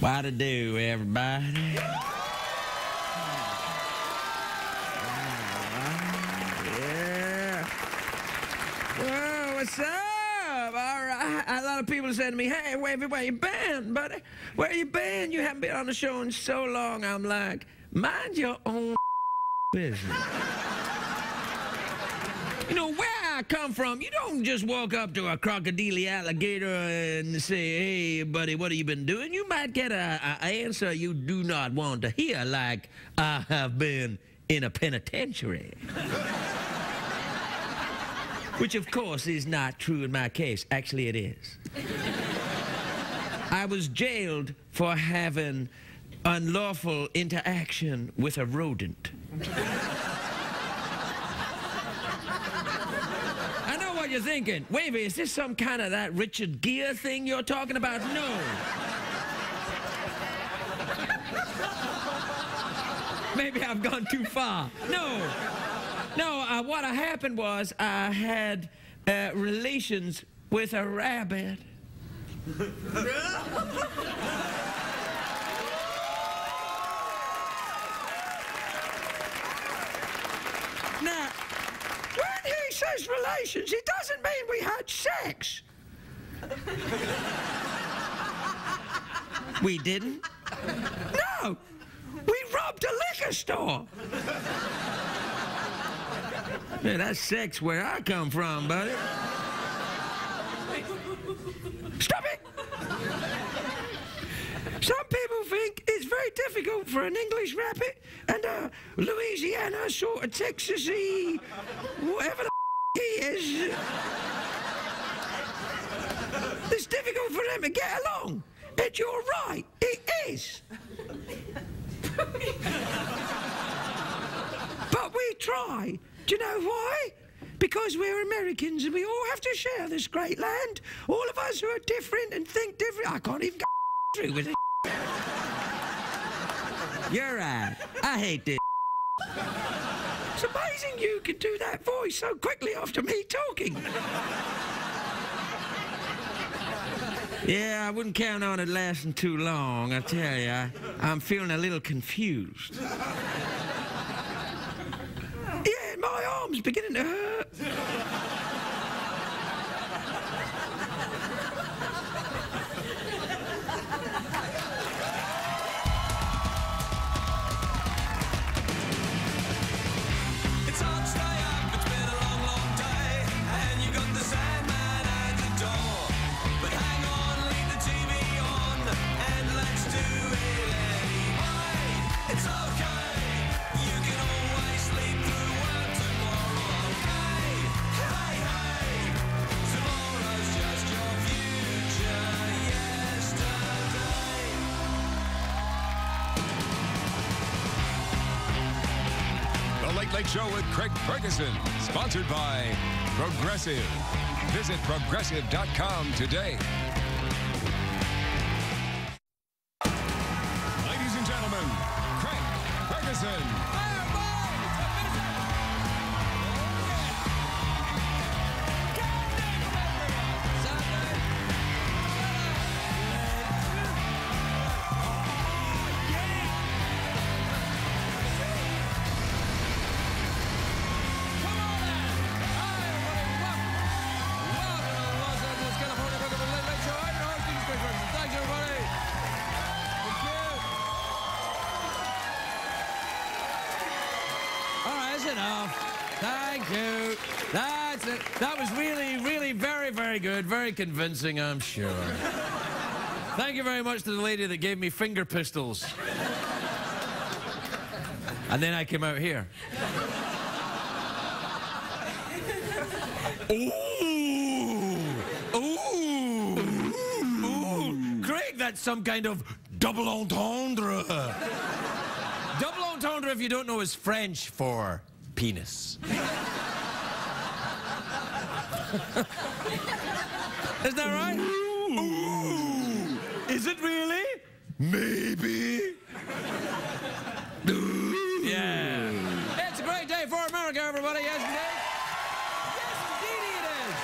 What to do, everybody? Yeah. Well, what's up? All right. A lot of people said to me, hey, Wavy, where you been, buddy? Where you been? You haven't been on the show in so long. I'm like, mind your own business. You know, where I come from, you don't just walk up to a crocodile alligator and say, hey, buddy, what have you been doing? You might get an answer you do not want to hear, like, I have been in a penitentiary. Which, of course, is not true in my case. Actually, it is. I was jailed for having unlawful interaction with a rodent. You're thinking, Wavy, is this some kind of that Richard Gere thing you're talking about? No. Maybe I've gone too far. No. No, what happened was I had relations with a rabbit. Now, when he says relations, it doesn't mean we had sex. We didn't? No! We robbed a liquor store. Man, that's sex where I come from, buddy. Stop it! Some people think it's very difficult for an English rabbit and a Louisiana sort of Texas-y, whatever the he is. It's difficult for them to get along. And you're right, it is. But we try. Do you know why? Because we're Americans and we all have to share this great land. All of us who are different and think different. I can't even go through with it. You're right. I hate this. It's amazing you can do that voice so quickly after me talking. Yeah, I wouldn't count on it lasting too long, I tell you. I'm feeling a little confused. Yeah, my arm's beginning to hurt. Late Show with Craig Ferguson, sponsored by Progressive. Visit progressive.com today. Ladies and gentlemen, Craig Ferguson. Enough. Thank you. That's it. That was really, really very, very good. Very convincing, I'm sure. Thank you very much to the lady that gave me finger pistols. And then I came out here. Ooh. Ooh. Craig, that's some kind of double entendre. Double entendre, if you don't know, is French for penis. Is that right? Ooh. Is it really? Maybe. Yeah. It's a great day for America, everybody. Yes, indeed. Yes, indeed it is.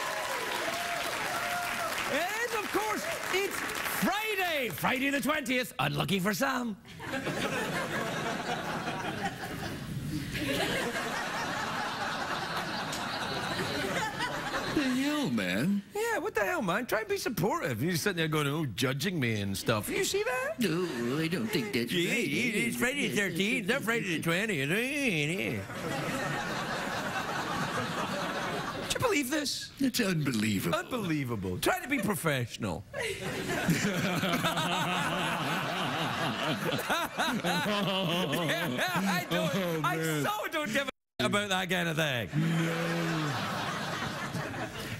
And of course, it's Friday. Hey, Friday the 20th, unlucky for some. The hell, man? Yeah, what the hell, man? Try and be supportive. You're sitting there going, oh, judging me and stuff. You see that? No, I don't think that's right. It's Friday the 13th, not Friday the 20th. Do you believe this? It's unbelievable. Unbelievable. Try to be professional. I so don't give a about that kind of thing. No.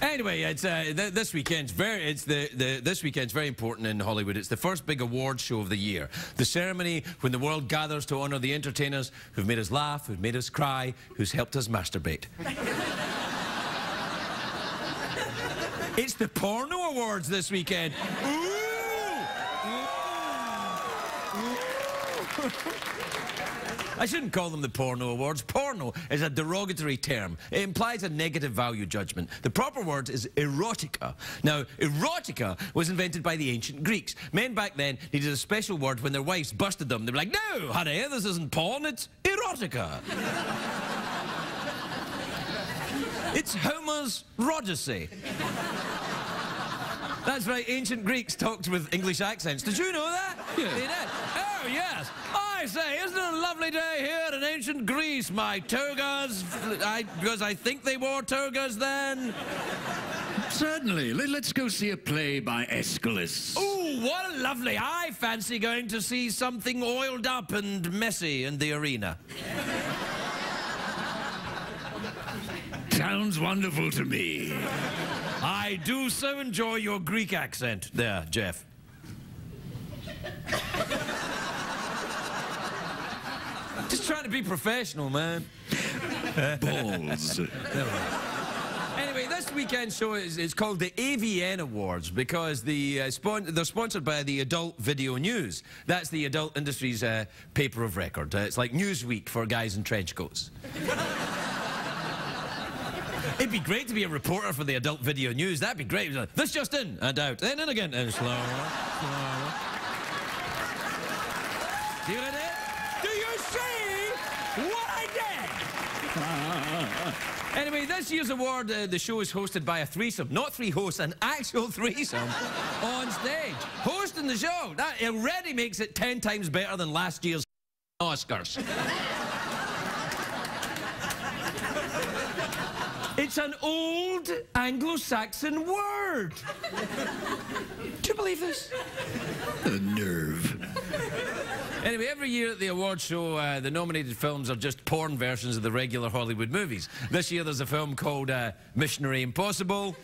Anyway, it's this weekend's this weekend's very important in Hollywood. It's the first big award show of the year. The ceremony when the world gathers to honor the entertainers who've made us laugh, who've made us cry, who's helped us masturbate. It's the Porno Awards this weekend. Ooh! I shouldn't call them the Porno Awards. Porno is a derogatory term. It implies a negative value judgment. The proper word is erotica. Now, erotica was invented by the ancient Greeks. Men back then needed a special word when their wives busted them. They were like, no, honey, this isn't porn, it's erotica. It's Homer's Rhodacy. That's right, ancient Greeks talked with English accents. Did you know that? Yeah. They did. Oh, yes. I say, isn't it a lovely day here in ancient Greece? My togas, because I think they wore togas then. Certainly. Let's go see a play by Aeschylus. Ooh, what a lovely. I fancy going to see something oiled up and messy in the arena. Sounds wonderful to me. I do so enjoy your Greek accent there, Jeff. Just trying to be professional, man. Balls. Anyway, this weekend's show is called the AVN Awards because they're sponsored by the Adult Video News. That's the adult industry's paper of record. It's like Newsweek for guys in trench coats. It'd be great to be a reporter for the Adult Video News. That'd be great. Like, this just in and out, then in again, and slower. See what I did? Do you see what I did? Anyway, this year's award, the show is hosted by a threesome. Not three hosts, an actual threesome on stage. Hosting the show. That already makes it 10 times better than last year's Oscars. It's an old Anglo-Saxon word. Do you believe this? The nerve. Anyway, every year at the award show, the nominated films are just porn versions of the regular Hollywood movies. This year there's a film called Missionary Impossible.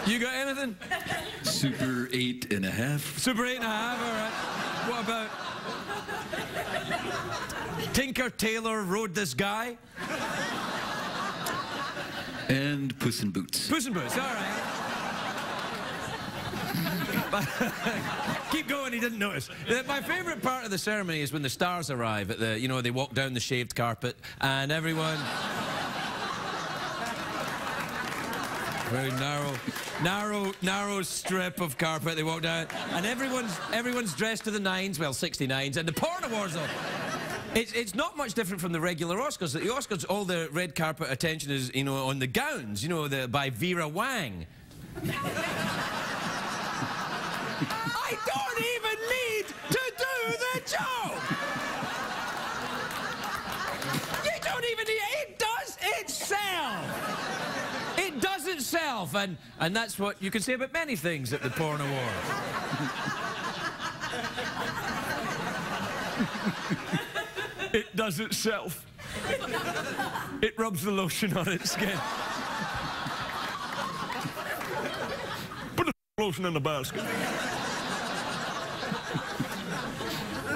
You got anything? Super 8.5. Super 8.5, all right. What about Tinker Tailor Rode This Guy? And Puss in Boots. Puss in Boots, all right. Keep going, he didn't notice. My favourite part of the ceremony is when the stars arrive at the, you know, they walk down the shaved carpet and everyone... Very narrow strip of carpet they walk down, and everyone's dressed to the nines, well, 69s, and the Porn Awards though. It's not much different from the regular Oscars. The Oscars, all the red carpet attention is, you know, on the gowns, you know, by Vera Wang. I don't even need to do the job! You don't even need it. It does itself! It does itself, and that's what you can say about many things at the Porn Awards. It does itself. It rubs the lotion on its skin. Put the lotion in the basket.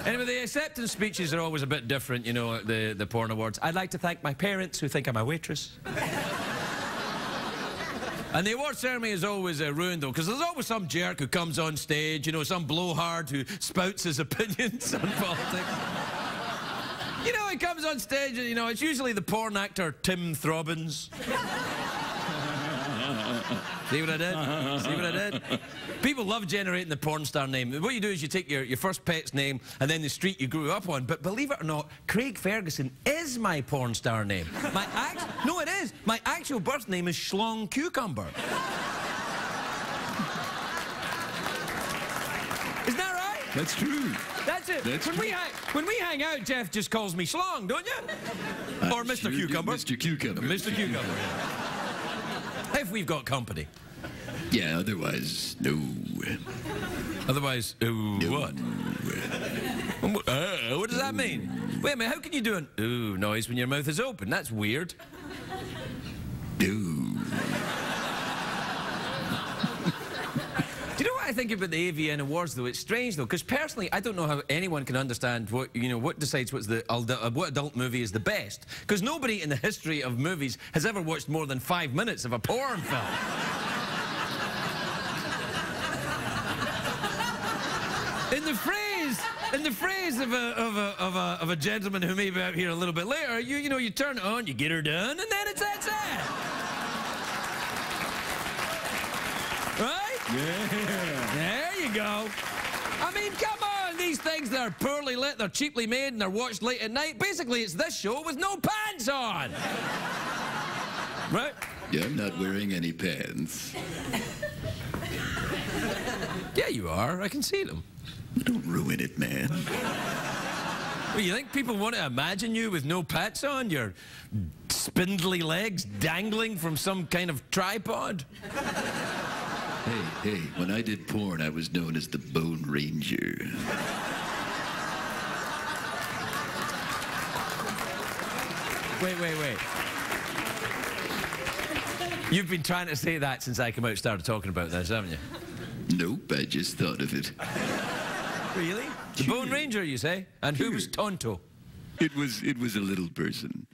Anyway, the acceptance speeches are always a bit different, you know, at the Porn Awards. I'd like to thank my parents who think I'm a waitress. And the award ceremony is always ruined, though, because there's always some jerk who comes on stage, you know, some blowhard who spouts his opinions on politics. You know, he comes on stage, and, you know, it's usually the porn actor Tim Throbbins. See what I did? See what I did? People love generating the porn star name. What you do is you take your first pet's name and then the street you grew up on. But believe it or not, Craig Ferguson is my porn star name. No, it is. My actual birth name is Schlong Cucumber. Isn't that right? That's true. That's it. When we hang out, Jeff just calls me Schlong, don't you? Or Mr. Sure Cucumber. Mr. Cucumber. Mr. Cucumber, yeah. If we've got company. Yeah, otherwise, no. Otherwise, what? What does that mean? Wait a minute, how can you do an ooh noise when your mouth is open? That's weird. No. Do you know what I think about the AVN Awards, though? It's strange, though, because personally, I don't know how anyone can understand what, what decides what adult movie is the best. Because nobody in the history of movies has ever watched more than 5 minutes of a porn film. In the phrase of a gentleman who may be out here a little bit later, you turn it on, you get her done, and then that's it. Right? Yeah. There you go. I mean, come on, these things that are poorly lit, they're cheaply made, and they're watched late at night. Basically, it's this show with no pants on. Right? Yeah, I'm not wearing any pants. Yeah, you are. I can see them. Don't ruin it, man. Well, you think people want to imagine you with no pants on? Your spindly legs dangling from some kind of tripod? Hey, when I did porn, I was known as the Bone Ranger. Wait. You've been trying to say that since I came out and started talking about this, haven't you? Nope, I just thought of it. Really? The Bone Ranger, you say? And who was Tonto? It was a little person.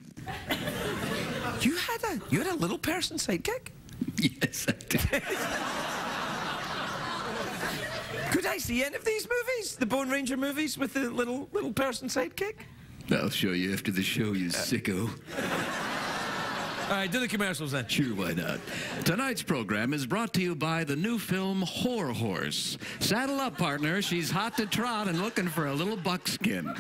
You had a little person sidekick? Yes, I did. Could I see any of these movies? The Bone Ranger movies with the little person sidekick? I'll show you after the show, you sicko. All right, do the commercials then. Sure, why not? Tonight's program is brought to you by the new film Whore Horse. Saddle up, partner. She's hot to trot and looking for a little buckskin.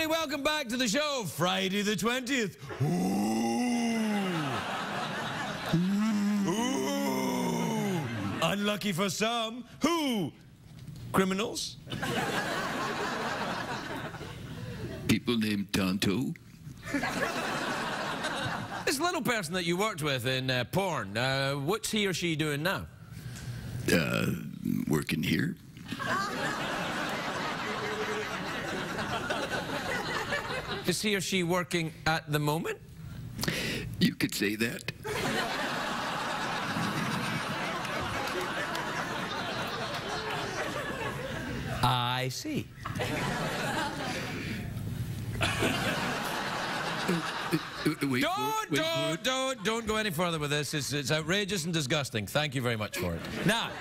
Welcome back to the show, Friday the 20th. Ooh. Unlucky for some. Who? Criminals? People named Tonto. This little person that you worked with in porn, what's he or she doing now? Working here. Is he or she working at the moment? You could say that. I see. Don't go any further with this. It's outrageous and disgusting. Thank you very much for it. Now,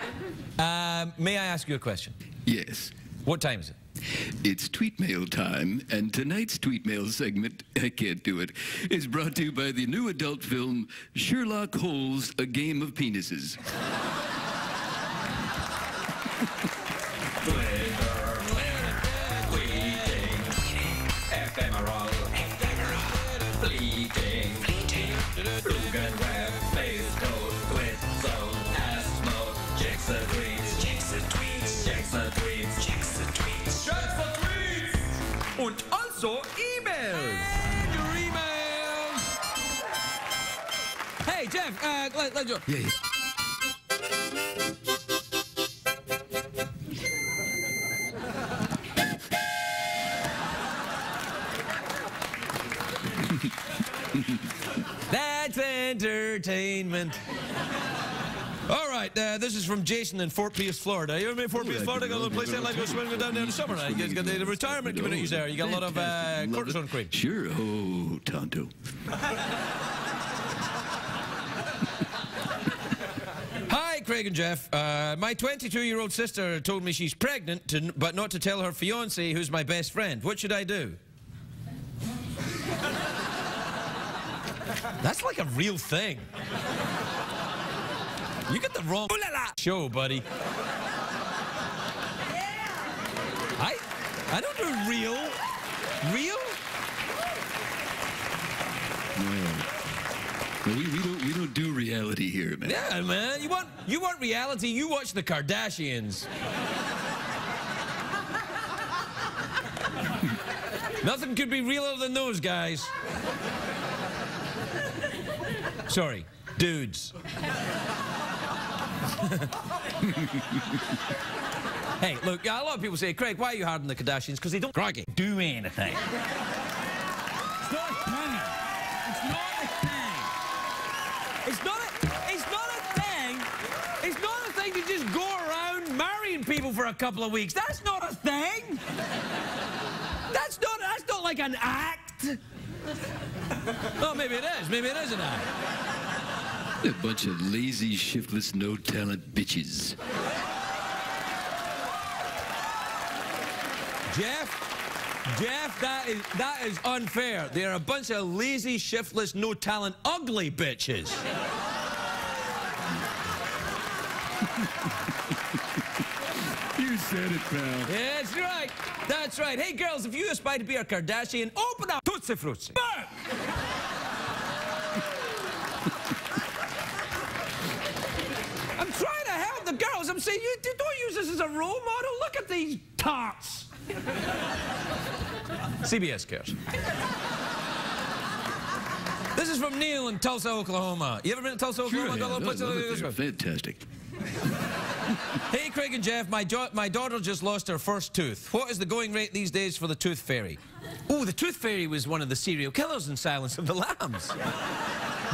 may I ask you a question? Yes. What time is it? It's tweet mail time, and tonight's tweet mail segment, I can't do it, is brought to you by the new adult film Sherlock Holmes, A Game of Penises. Ephemeral, fleeting, Rugenweb, phase code, quit zone, asthma, Jackson tweets, Und also emails. And your emails. Hey, Jeff, let's go. Yeah. That's entertainment. All right, this is from Jason in Fort Pierce, Florida. You ever been in Fort Pierce, Florida? Got a little place there, like go swimming down there in the summer. You guys got the retirement communities there. You got a lot of cortisone cream. Sure. Oh, Tonto. Craig and Jeff. My 22-year-old sister told me she's pregnant, but not to tell her fiancé, who's my best friend. What should I do? That's like a real thing. You get the wrong show, buddy. I don't do real. Real? No, we don't do reality here, man. Yeah, man. You want reality? You watch the Kardashians. Nothing could be realer than those guys. Sorry, dudes. Hey, look, a lot of people say, Craig, why are you hard on the Kardashians? Because they don't do anything. It's not a thing. It's not a thing. It's not a thing. It's not a thing to just go around marrying people for a couple of weeks. That's not a thing. That's not like an act. Oh, maybe it is. Maybe it is an act. A bunch of lazy, shiftless, no-talent bitches. Jeff, that is unfair. They're a bunch of lazy, shiftless, no-talent, ugly bitches. You said it, pal. That's right. That's right. Hey, girls, if you aspire to be a Kardashian, open up Tootsie Fruits. I'm trying to help the girls. I'm saying, you don't use this as a role model. Look at these tarts. CBS cares. This is from Neil in Tulsa, Oklahoma. You ever been to Tulsa, Oklahoma? Sure, fantastic. Hey, Craig and Jeff, my daughter just lost her first tooth. What is the going rate these days for the tooth fairy? Oh, the tooth fairy was one of the serial killers in Silence of the Lambs.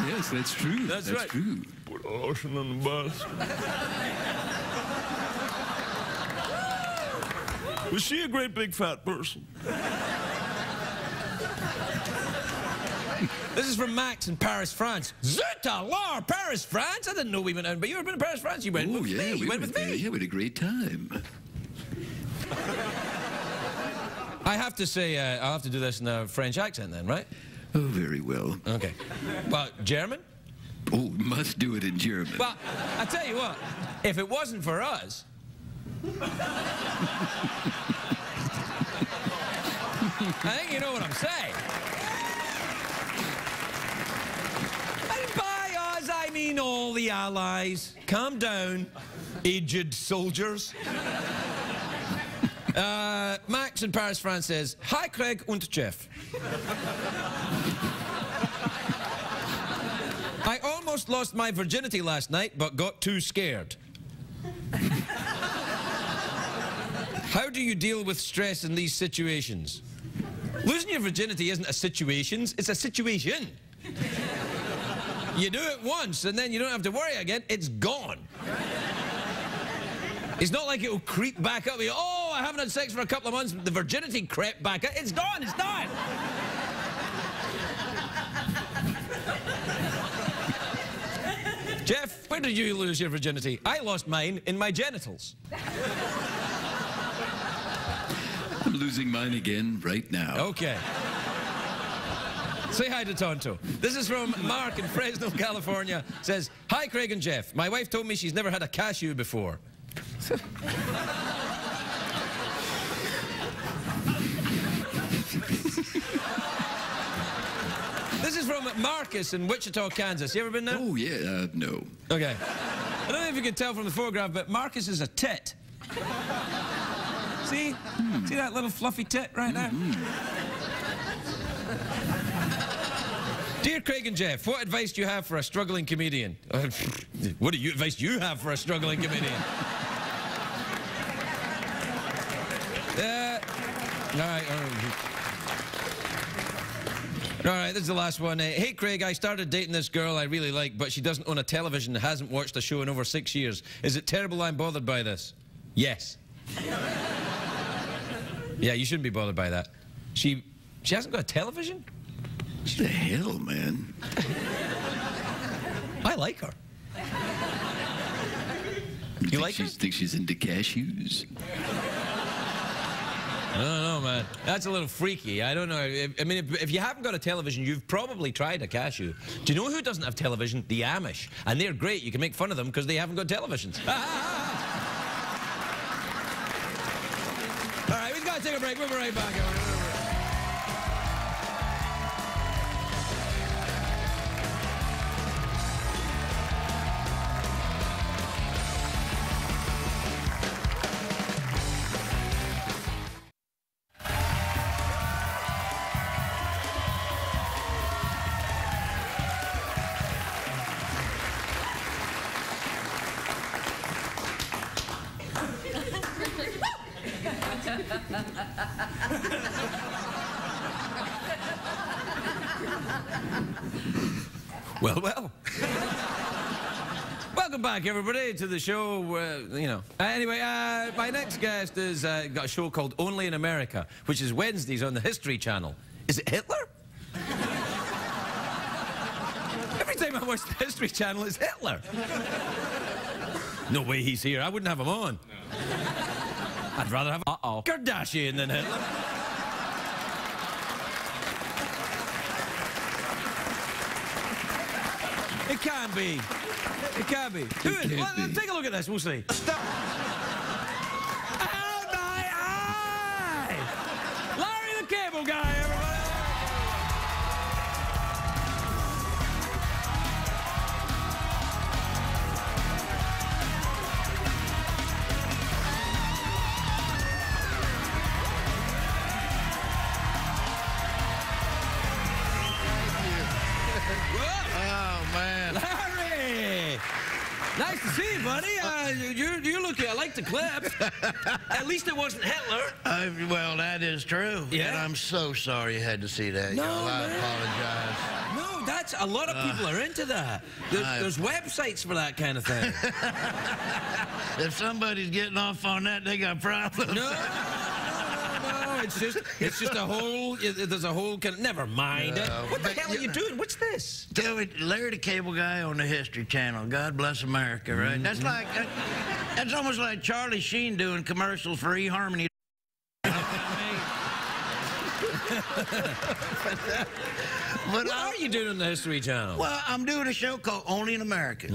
Yes, that's true. That's right. True. Put a lotion on the bus. Was she a great big fat person? This is from Max in Paris, France. Zut alors, Paris, France? I didn't know we went out, but you ever been to Paris, France? You went with me. You went with me. Yeah, we had a great time. I have to say, I'll have to do this in a French accent then, right? Oh, very well. Okay. But German? Oh, must do it in German. But I tell you what, if it wasn't for us, I think you know what I'm saying. And by us, I mean all the allies. Calm down, aged soldiers. Max in Paris, France says, Hi, Craig und Jeff. I almost lost my virginity last night, but got too scared. How do you deal with stress in these situations? Losing your virginity isn't a situation, it's a situation. You do it once, and then you don't have to worry again. It's gone. It's not like it'll creep back up. Oh, I haven't had sex for a couple of months. The virginity crept back up. It's gone. It's done. Jeff, where did you lose your virginity? I lost mine in my genitals. I'm losing mine again right now. Okay. Say hi to Tonto. This is from Mark in Fresno, California. Says, Hi, Craig and Jeff. My wife told me she's never had a cashew before. This is from Marcus in Wichita, Kansas. You ever been there? Oh, yeah, no. Okay. I don't know if you can tell from the photograph, but Marcus is a tit. See? See that little fluffy tit right there? Dear Craig and Jeff, what advice do you have for a struggling comedian? What advice do you have for a struggling comedian? All right, this is the last one. Hey, Craig, I started dating this girl I really like, but she doesn't own a television and hasn't watched a show in over 6 years. Is it terrible I'm bothered by this? Yes. Yeah, you shouldn't be bothered by that. She hasn't got a television? What the hell, man? I like her. You like her? Think she's into cashews? I don't know, man. That's a little freaky. I don't know. I mean, if you haven't got a television, you've probably tried a cashew. Do you know who doesn't have television? The Amish. And they're great. You can make fun of them because they haven't got televisions. All right, we've got to take a break. We'll be right back. Well, well. Welcome back, everybody, to the show, you know. Anyway, my next guest has got a show called Only in America, which is Wednesdays on the History Channel. Is it Hitler? Every time I watch the History Channel, it's Hitler. No way he's here. I wouldn't have him on. No. I'd rather have Kardashian than Hitler. It can be. It can be. Do it. Well, take a look at this. We'll see. Stop. Oh, my eye! Larry the Cable Guy, everybody. Larry! Nice to see you, buddy. You're looking, I like the clip. At least it wasn't Hitler. Well, that is true. Yeah? And I'm so sorry you had to see that. No, I man. apologize. No, that's, a lot of people are into that. There's websites for that kind of thing. If somebody's getting off on that, they got problems. No. It's just a whole, there's a whole, never mind. No, What the hell are you doing? What's this? Tell me, Larry the Cable Guy on the History Channel. God bless America, right? That's like, that's almost like Charlie Sheen doing commercials for eHarmony. What are you doing on the History Channel? Well, I'm doing a show called Only in America.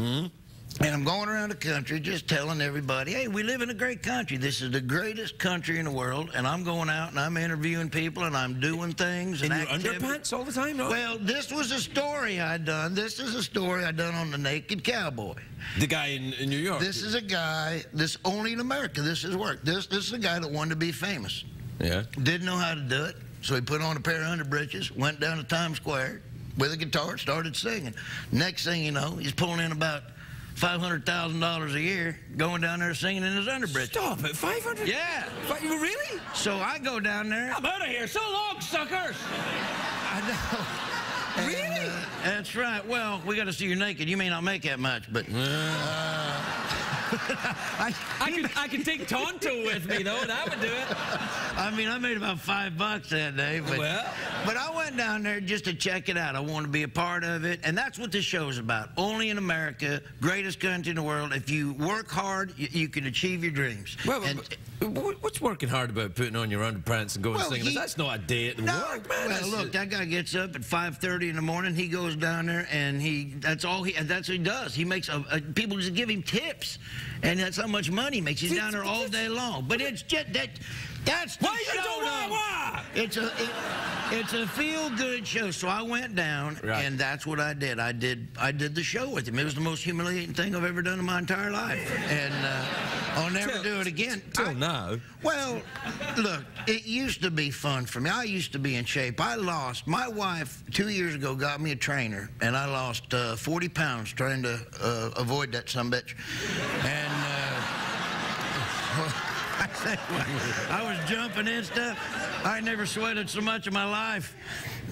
And I'm going around the country just telling everybody, hey, we live in a great country. This is the greatest country in the world. And I'm going out and I'm interviewing people and I'm doing things. In and your underpants all the time, no? Well, this was a story I'd done. This is a story I'd done on The Naked Cowboy. The guy in New York. This is a guy, this Only in America, this is work. This is a guy that wanted to be famous. Yeah. Didn't know how to do it. So he put on a pair of underbreeches, went down to Times Square with a guitar, started singing. Next thing you know, he's pulling in about $500,000 a year, going down there singing in his underbreeches. Stop it, 500? Yeah. Really? So I go down there. I'm out of here. So long, suckers. I know. Really? That's right. Well, we got to see you naked. You may not make that much, but... I can take Tonto with me, though. That would do it. I mean, I made about $5 that day. But I went down there just to check it out. I want to be a part of it. And that's what this show is about. Only in America, greatest country in the world. If you work hard, you can achieve your dreams. Well, what's working hard about putting on your underpants and going singing? That's not a day at the work, man. Well, look, that guy gets up at 5:30 in the morning. He goes down there, and that's what he does. He makes people just give him tips, and that's how much money he makes. He's down there all day long. But it's just that's the show. It's a feel-good show. So I went down, and that's what I did. I did the show with him. It was the most humiliating thing I've ever done in my entire life, and I'll never do it again. Till now. Well, look, it used to be fun for me. I used to be in shape. My wife 2 years ago got me a trainer, and I lost 40 pounds trying to avoid that sumbitch. And I was jumping and stuff. I never sweated so much in my life.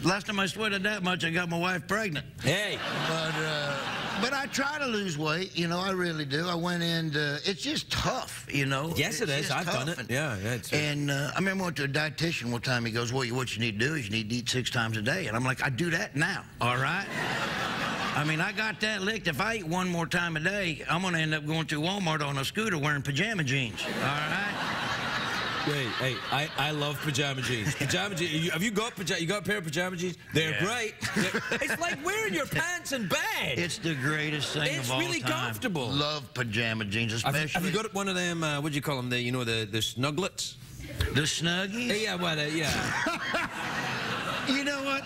Last time I sweated that much, I got my wife pregnant. Hey. But I try to lose weight, you know, I really do. I went in, it's just tough, you know. Yes, it is. I've done it. Yeah. And I remember I went to a dietitian one time. He goes, well, what you need to do is you need to eat 6 times a day. And I'm like, I do that now, all right? I mean, I got that licked. If I eat one more time a day, I'm going to end up going through Walmart on a scooter wearing pajama jeans. All right? Hey, I love pajama jeans. Pajama jeans. Have you got a pair of pajama jeans? They're great. It's like wearing your pants in bed. It's the greatest thing of all time. It's really comfortable. Love pajama jeans, especially. Have you got one of them? What do you call them? The snugglets. The Snuggies? Yeah, well, yeah. You know what?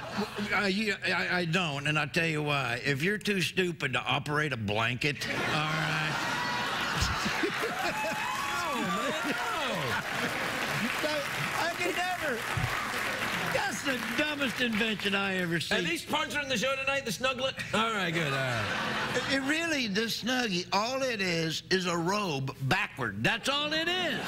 I don't, and I'll tell you why. If you're too stupid to operate a blanket, all right. I could never. That's the dumbest invention I ever seen. Are these sponsoring the show tonight, the Snuglet? All right, good, all right. It really, the Snuggie, all it is a robe backward. That's all it is.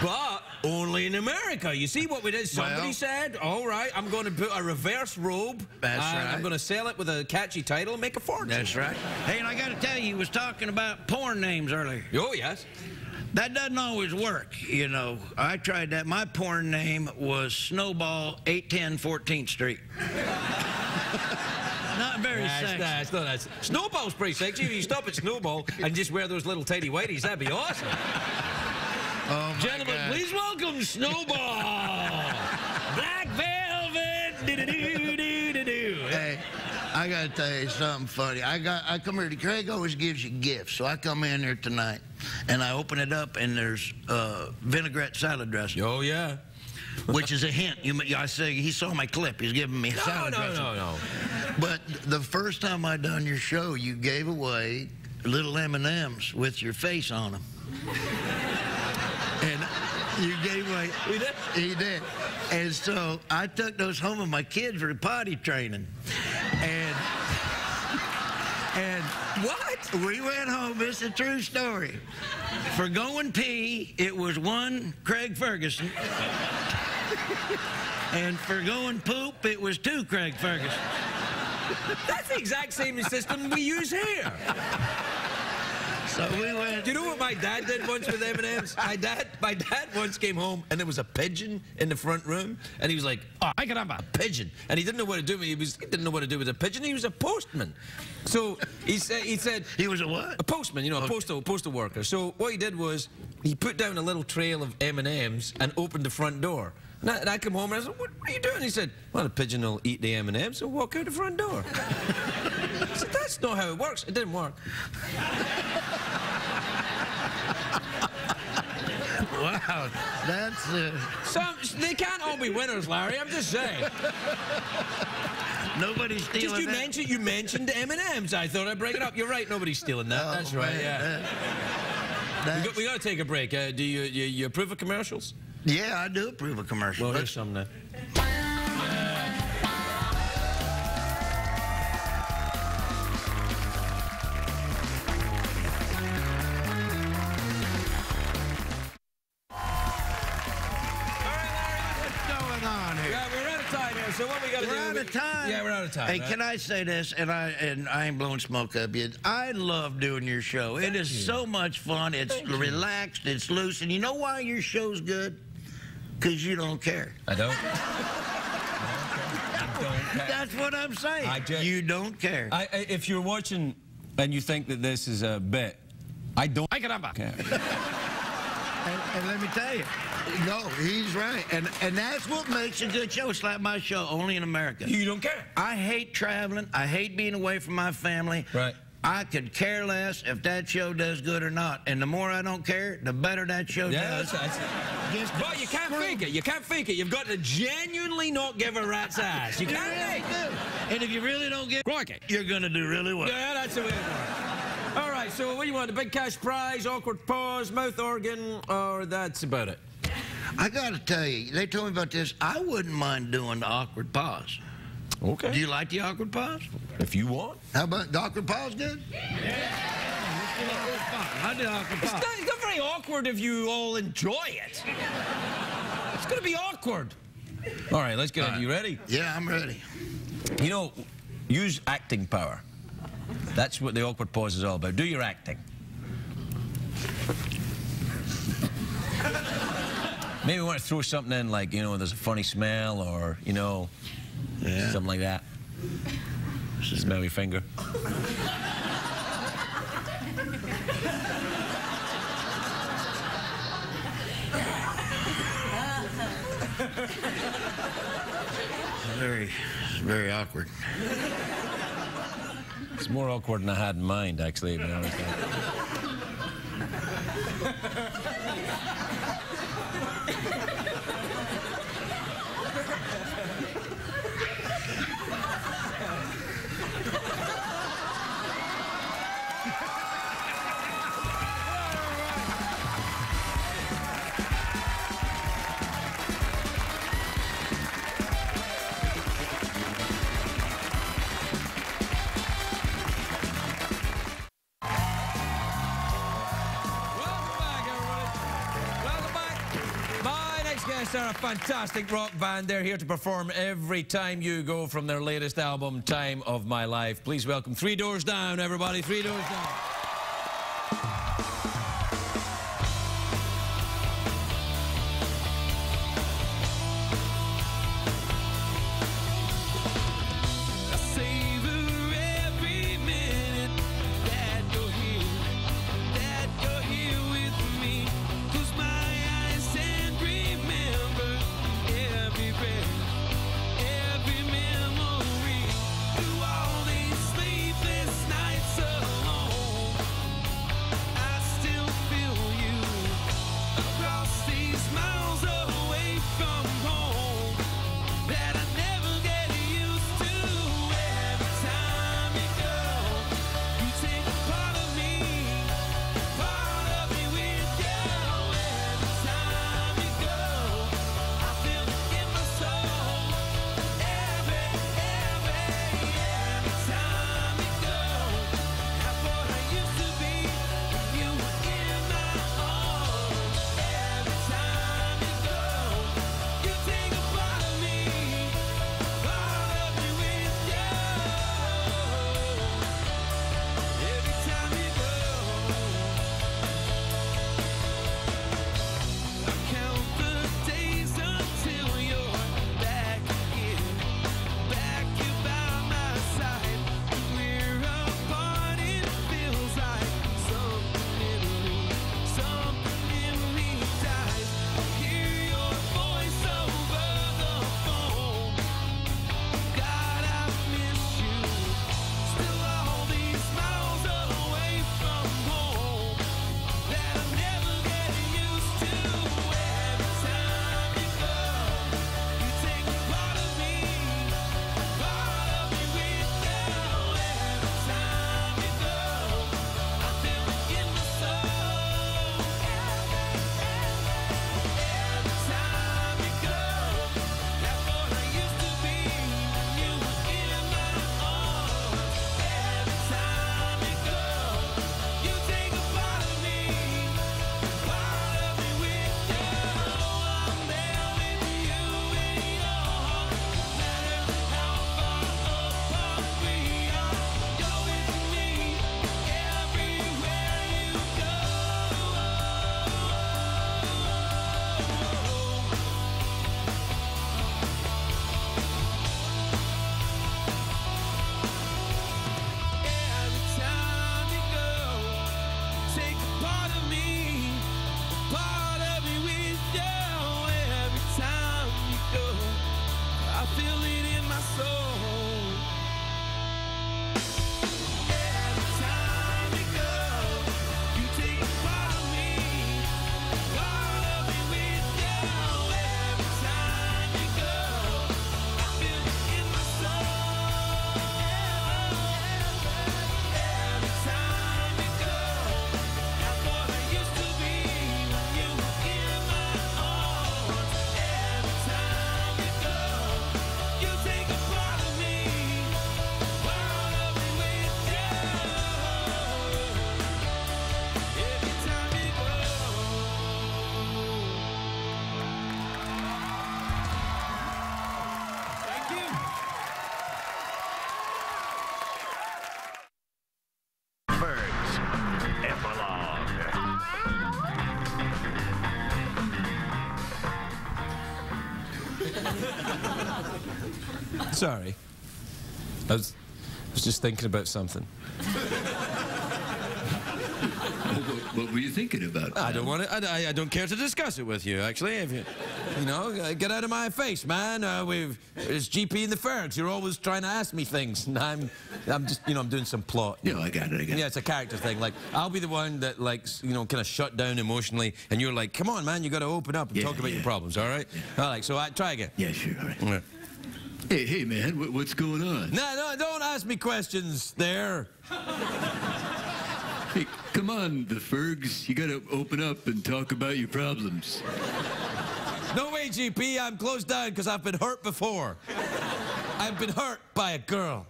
But only in America. You see what we did? Somebody said, all right, I'm going to put a reverse robe. That's right. I'm going to sell it with a catchy title and make a fortune. That's right. Hey, and I got to tell you, he was talking about porn names earlier. Oh, yes. That doesn't always work, you know. I tried that. My porn name was Snowball 810 14th Street. Not very sexy. That's Snowball's pretty sexy. If you stop at Snowball and just wear those little tidy whities, that'd be awesome. Oh, gentlemen, please welcome Snowball. Black Velvet. Do-do-do-do-do-do. Hey, I got to tell you something funny. I come here to Craig always gives you gifts, so I come in here tonight and I open it up and there's vinaigrette salad dressing. Oh yeah. Which is a hint. I say he saw my clip. He's giving me salad dressing. No. But the first time I done your show, you gave away little M&Ms with your face on them. And you gave away. We did? He did. And so I took those home and my kids were potty training. And what? We went home. It's a true story. For going pee, it was one Craig Ferguson. And for going poop, it was two Craig Ferguson. That's the exact same system we use here. So we went. Do you know what my dad did once with M&M's? My dad once came home and there was a pigeon in the front room, and he was like, "Oh, I can have a pigeon," and he didn't know what to do. He didn't know what to do with a pigeon. He was a postman, so he said he was a what? A postman, you know, a postal worker. So what he did was he put down a little trail of M&M's and opened the front door. And I come home and I said, what are you doing? He said, well, the pigeon will eat the M&M's, so walk out the front door. I said, that's not how it works. It didn't work. Wow, that's... They can't all be winners, Larry. I'm just saying. Nobody's stealing that. You mentioned the M&M's. I thought I'd break it up. You're right. Nobody's stealing that. Oh, that's right, man, yeah. We got to take a break. Do you approve of commercials? Yeah, I do approve of commercials. Well, here's some now. So what we got to do? We're out of time. Yeah, we're out of time. Hey, can I say this? And I ain't blowing smoke up yet. I love doing your show. It is so much fun. It's relaxed. It's loose. And you know why your show's good? Because you don't care. I don't. That's what I'm saying. You don't care. If you're watching and you think that this is a bit, I don't care. And let me tell you, no, he's right. And that's what makes a good show. It's like my show, only in America. You don't care. I hate traveling. I hate being away from my family. Right. I could care less if that show does good or not. And the more I don't care, the better that show does. But you can't fake it. You can't fake it. You've got to genuinely not give a rat's ass. You can't fake it. And if you really don't get it, you're going to do really well. Yeah, that's the way it works. All right, so what do you want? A big cash prize, awkward pause, mouth organ, or that's about it? I got to tell you, they told me about this. I wouldn't mind doing the awkward pause. Okay. Do you like the awkward pause? If you want. How about the awkward pause good? Yeah. I do awkward pause. It's not very awkward if you all enjoy it. It's going to be awkward. All right, let's get it. You ready? Yeah, I'm ready. You know, use acting power. That's what the awkward pause is all about. Do your acting. Maybe we want to throw something in like, you know, there's a funny smell or, you know, something like that. Smelly finger. Very awkward. It's more awkward than I had in mind, actually, to be honest. They're a fantastic rock band. They're here to perform Every Time You Go from their latest album, Time of My Life. Please welcome Three Doors Down, everybody. Three Doors Down. Sorry. was just thinking about something. What were you thinking about? I don't want to. I don't care to discuss it with you. Actually, if you know, get out of my face, man. It's GP in the Fergs. You're always trying to ask me things, and I'm just, I'm doing some plot. No, I got it. Yeah, it's a character thing. Like, I'll be the one that, like, kind of shut down emotionally, and you're like, come on, man, you got to open up and talk about your problems. All right? Yeah. All right. So try again. Yeah, sure. All right. All right. Hey, man, what's going on? No, don't ask me questions there. Hey, come on, the Fergs. You gotta open up and talk about your problems. No way, GP. I'm closed down because I've been hurt before. I've been hurt by a girl.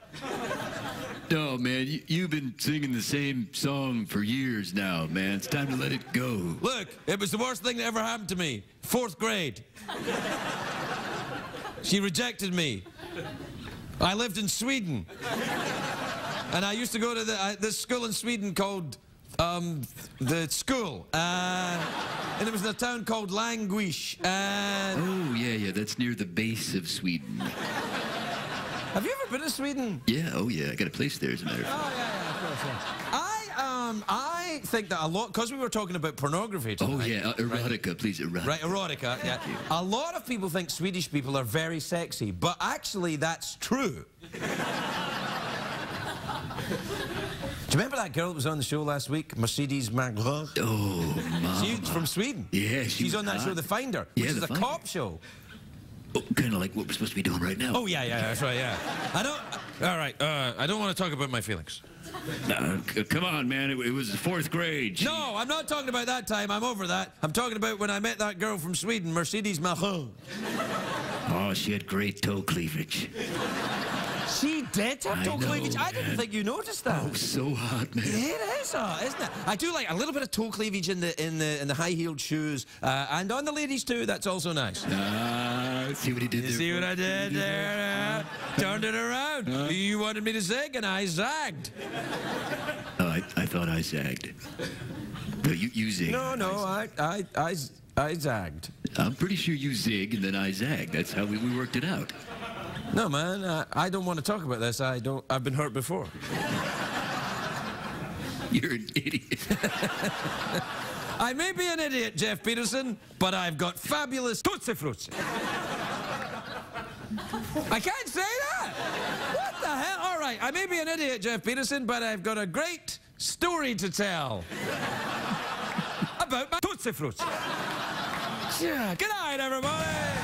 No, man, you've been singing the same song for years now, man. It's time to let it go. Look, it was the worst thing that ever happened to me. 4th grade. She rejected me. I lived in Sweden. And I used to go to this school in Sweden called the school. And it was in a town called Languish. Oh, yeah, that's near the base of Sweden. Have you ever been to Sweden? Yeah, oh yeah, I got a place there, as a matter of fact. Oh, yeah, of course, yeah. I think that a lot, because we were talking about pornography tonight. Oh, yeah, erotica, right? Please, erotica. Right, erotica, yeah. A lot of people think Swedish people are very sexy, but actually that's true. Do you remember that girl that was on the show last week, Mercedes Magro? Oh, Mama. She's from Sweden. Yeah, she's on that show, The Finder, which is a cop show. Oh, kind of like what we're supposed to be doing right now. Oh, yeah, that's right, yeah. All right, I don't want to talk about my feelings. Come on, man, it was 4th grade. No, I'm not talking about that time. I'm over that. I'm talking about when I met that girl from Sweden, Mercedes Magro. Oh, she had great toe cleavage. She did have toe cleavage? I didn't think you noticed that. Oh, so hot, man. It is hot, isn't it? I do like a little bit of toe cleavage in the high-heeled shoes, and on the ladies too. That's also nice. See what he did there? See what I did there? Turned it around. You wanted me to zig, and I zagged. Oh, I thought I zagged. No, you zigged. No, I zagged. I'm pretty sure you zig and then I zag. That's how we worked it out. No, man, I don't want to talk about this. I've been hurt before. You're an idiot. I may be an idiot, Jeff Peterson, but I've got fabulous Tootsie Fruits. I can't say that. What the hell? All right, I may be an idiot, Jeff Peterson, but I've got a great story to tell about my Tootsie Fruits. Yeah, good night, everybody.